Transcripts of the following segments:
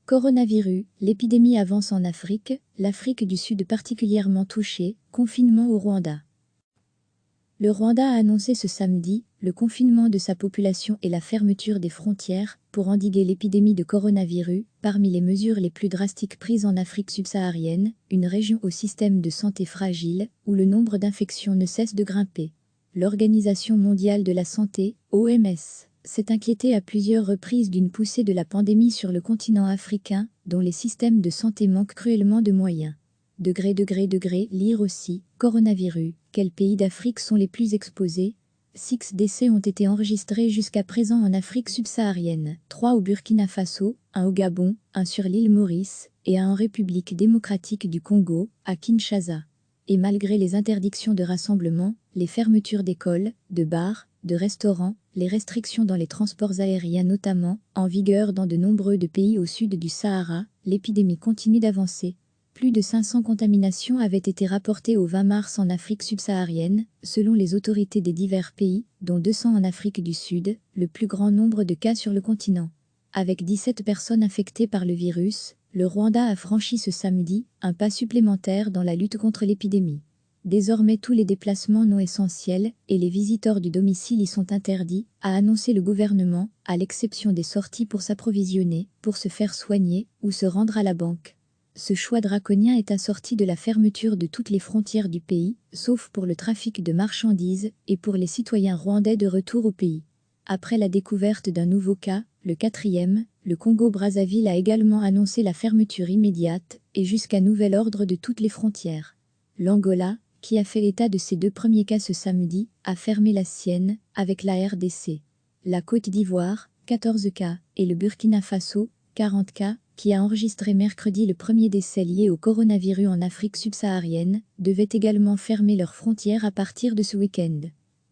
Coronavirus, l'épidémie avance en Afrique, l'Afrique du Sud particulièrement touchée, confinement au Rwanda. Le Rwanda a annoncé ce samedi le confinement de sa population et la fermeture des frontières pour endiguer l'épidémie de coronavirus, parmi les mesures les plus drastiques prises en Afrique subsaharienne, une région au système de santé fragile, où le nombre d'infections ne cesse de grimper. L'Organisation mondiale de la santé, OMS, s'est inquiétée à plusieurs reprises d'une poussée de la pandémie sur le continent africain, dont les systèmes de santé manquent cruellement de moyens. Lire aussi, coronavirus, quels pays d'Afrique sont les plus exposés? 6 décès ont été enregistrés jusqu'à présent en Afrique subsaharienne, 3 au Burkina Faso, 1 au Gabon, 1 sur l'île Maurice, et 1 en République démocratique du Congo, à Kinshasa. Et malgré les interdictions de rassemblement, les fermetures d'écoles, de bars, de restaurants, les restrictions dans les transports aériens notamment, en vigueur dans de nombreux pays au sud du Sahara, l'épidémie continue d'avancer. Plus de 500 contaminations avaient été rapportées au 20 mars en Afrique subsaharienne, selon les autorités des divers pays, dont 200 en Afrique du Sud, le plus grand nombre de cas sur le continent. Avec 17 personnes infectées par le virus, le Rwanda a franchi ce samedi un pas supplémentaire dans la lutte contre l'épidémie. Désormais tous les déplacements non essentiels et les visiteurs du domicile y sont interdits, a annoncé le gouvernement, à l'exception des sorties pour s'approvisionner, pour se faire soigner ou se rendre à la banque. Ce choix draconien est assorti de la fermeture de toutes les frontières du pays, sauf pour le trafic de marchandises et pour les citoyens rwandais de retour au pays. Après la découverte d'un nouveau cas, le 4e, le Congo-Brazzaville a également annoncé la fermeture immédiate et jusqu'à nouvel ordre de toutes les frontières. L'Angola, qui a fait état de ses 2 premiers cas ce samedi, a fermé la sienne, avec la RDC. La Côte d'Ivoire, 14 cas, et le Burkina Faso, 40 cas, qui a enregistré mercredi le premier décès lié au coronavirus en Afrique subsaharienne, devaient également fermer leurs frontières à partir de ce week-end.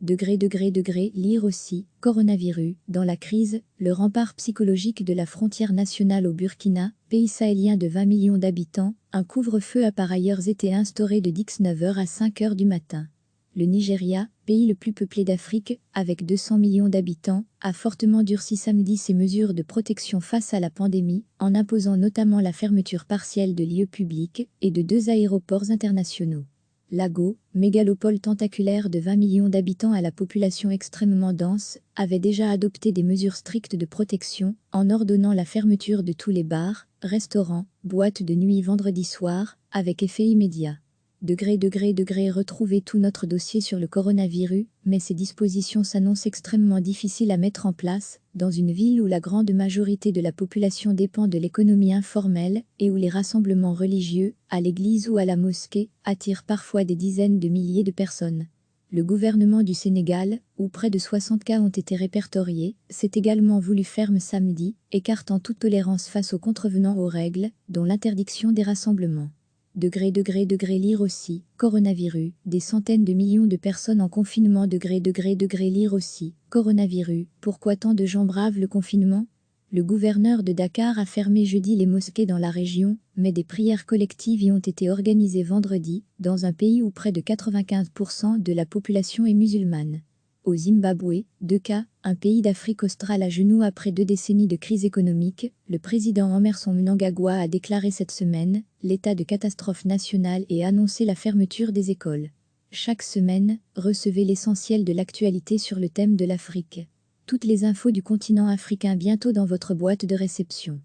Lire aussi, coronavirus, dans la crise, le rempart psychologique de la frontière nationale au Burkina, pays sahélien de 20 millions d'habitants, un couvre-feu a par ailleurs été instauré de 19h à 5h du matin. Le Nigeria, pays le plus peuplé d'Afrique, avec 200 millions d'habitants, a fortement durci samedi ses mesures de protection face à la pandémie, en imposant notamment la fermeture partielle de lieux publics et de 2 aéroports internationaux. Lagos, mégalopole tentaculaire de 20 millions d'habitants à la population extrêmement dense, avait déjà adopté des mesures strictes de protection, en ordonnant la fermeture de tous les bars, restaurants, boîtes de nuit vendredi soir, avec effet immédiat. Retrouvez tout notre dossier sur le coronavirus, mais ces dispositions s'annoncent extrêmement difficiles à mettre en place, dans une ville où la grande majorité de la population dépend de l'économie informelle et où les rassemblements religieux, à l'église ou à la mosquée, attirent parfois des dizaines de milliers de personnes. Le gouvernement du Sénégal, où près de 60 cas ont été répertoriés, s'est également voulu ferme samedi, écartant toute tolérance face aux contrevenants aux règles, dont l'interdiction des rassemblements. Lire aussi, coronavirus, des centaines de millions de personnes en confinement. Lire aussi, coronavirus, pourquoi tant de gens bravent le confinement? Le gouverneur de Dakar a fermé jeudi les mosquées dans la région, mais des prières collectives y ont été organisées vendredi, dans un pays où près de 95% de la population est musulmane. Au Zimbabwe, 2 cas, un pays d'Afrique australe à genoux après 2 décennies de crise économique, le président Emmerson Mnangagwa a déclaré cette semaine l'état de catastrophe nationale et annoncé la fermeture des écoles. Chaque semaine, recevez l'essentiel de l'actualité sur le thème de l'Afrique. Toutes les infos du continent africain bientôt dans votre boîte de réception.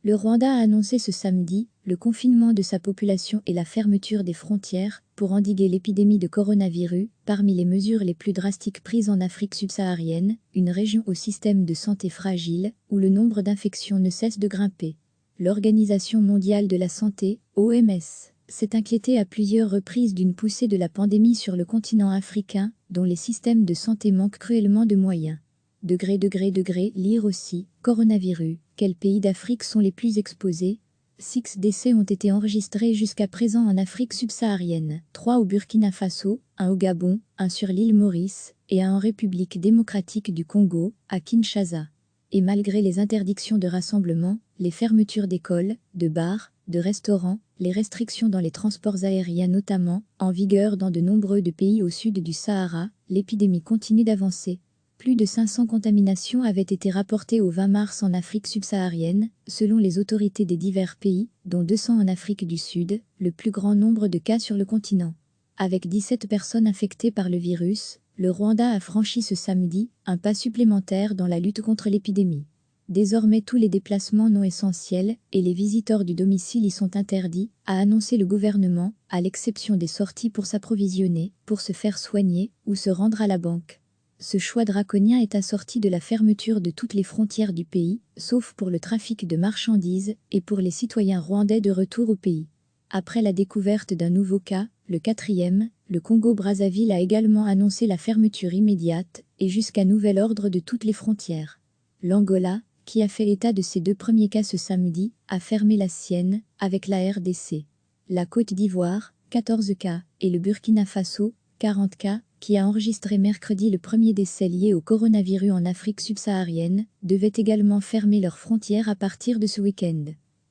Le Rwanda a annoncé ce samedi le confinement de sa population et la fermeture des frontières pour endiguer l'épidémie de coronavirus, parmi les mesures les plus drastiques prises en Afrique subsaharienne, une région au système de santé fragile, où le nombre d'infections ne cesse de grimper. L'Organisation mondiale de la santé, OMS, s'est inquiétée à plusieurs reprises d'une poussée de la pandémie sur le continent africain, dont les systèmes de santé manquent cruellement de moyens. Lire aussi, coronavirus, quels pays d'Afrique sont les plus exposés? 6 décès ont été enregistrés jusqu'à présent en Afrique subsaharienne, 3 au Burkina Faso, 1 au Gabon, 1 sur l'île Maurice, et 1 en République démocratique du Congo, à Kinshasa. Et malgré les interdictions de rassemblement, les fermetures d'écoles, de bars, de restaurants, les restrictions dans les transports aériens notamment, en vigueur dans de nombreux pays au sud du Sahara, l'épidémie continue d'avancer. Plus de 500 contaminations avaient été rapportées au 20 mars en Afrique subsaharienne, selon les autorités des divers pays, dont 200 en Afrique du Sud, le plus grand nombre de cas sur le continent. Avec 17 personnes infectées par le virus, le Rwanda a franchi ce samedi un pas supplémentaire dans la lutte contre l'épidémie. Désormais tous les déplacements non essentiels et les visiteurs du domicile y sont interdits, a annoncé le gouvernement, à l'exception des sorties pour s'approvisionner, pour se faire soigner ou se rendre à la banque. Ce choix draconien est assorti de la fermeture de toutes les frontières du pays, sauf pour le trafic de marchandises et pour les citoyens rwandais de retour au pays. Après la découverte d'un nouveau cas, le 4e, le Congo-Brazzaville a également annoncé la fermeture immédiate et jusqu'à nouvel ordre de toutes les frontières. L'Angola, qui a fait état de ses 2 premiers cas ce samedi, a fermé la sienne, avec la RDC. La Côte d'Ivoire, 14 cas, et le Burkina Faso, 40 cas, qui a enregistré mercredi le premier décès lié au coronavirus en Afrique subsaharienne, devaient également fermer leurs frontières à partir de ce week-end.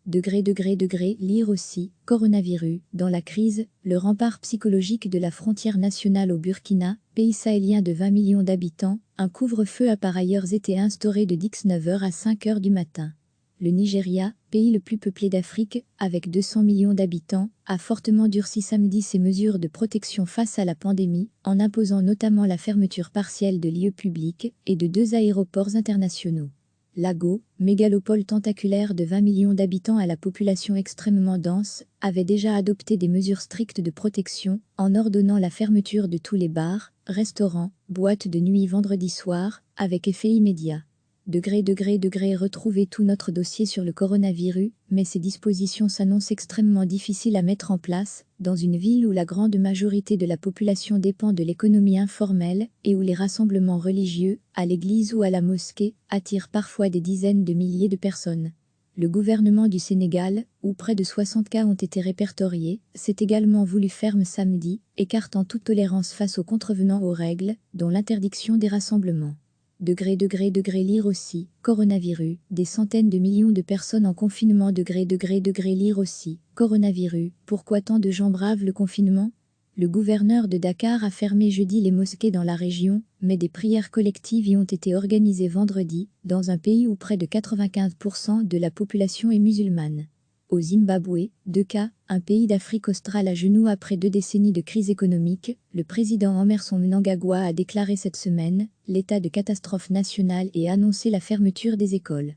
Lire aussi, coronavirus, dans la crise, le rempart psychologique de la frontière nationale au Burkina, pays sahélien de 20 millions d'habitants, un couvre-feu a par ailleurs été instauré de 19h à 5h du matin. Le Nigeria, pays le plus peuplé d'Afrique, avec 200 millions d'habitants, a fortement durci samedi ses mesures de protection face à la pandémie, en imposant notamment la fermeture partielle de lieux publics et de 2 aéroports internationaux. Lagos, mégalopole tentaculaire de 20 millions d'habitants à la population extrêmement dense, avait déjà adopté des mesures strictes de protection, en ordonnant la fermeture de tous les bars, restaurants, boîtes de nuit vendredi soir, avec effet immédiat. Retrouvez tout notre dossier sur le coronavirus, mais ces dispositions s'annoncent extrêmement difficiles à mettre en place, dans une ville où la grande majorité de la population dépend de l'économie informelle et où les rassemblements religieux, à l'église ou à la mosquée, attirent parfois des dizaines de milliers de personnes. Le gouvernement du Sénégal, où près de 60 cas ont été répertoriés, s'est également voulu ferme samedi, écartant toute tolérance face aux contrevenants aux règles, dont l'interdiction des rassemblements. Lire aussi, coronavirus, des centaines de millions de personnes en confinement. Lire aussi, coronavirus, pourquoi tant de gens bravent le confinement? Le gouverneur de Dakar a fermé jeudi les mosquées dans la région, mais des prières collectives y ont été organisées vendredi, dans un pays où près de 95% de la population est musulmane. Au Zimbabwe, 2 cas, un pays d'Afrique australe à genoux après 2 décennies de crise économique, le président Emmerson Mnangagwa a déclaré cette semaine l'état de catastrophe nationale et annoncé la fermeture des écoles.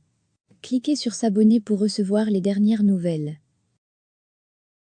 Cliquez sur s'abonner pour recevoir les dernières nouvelles.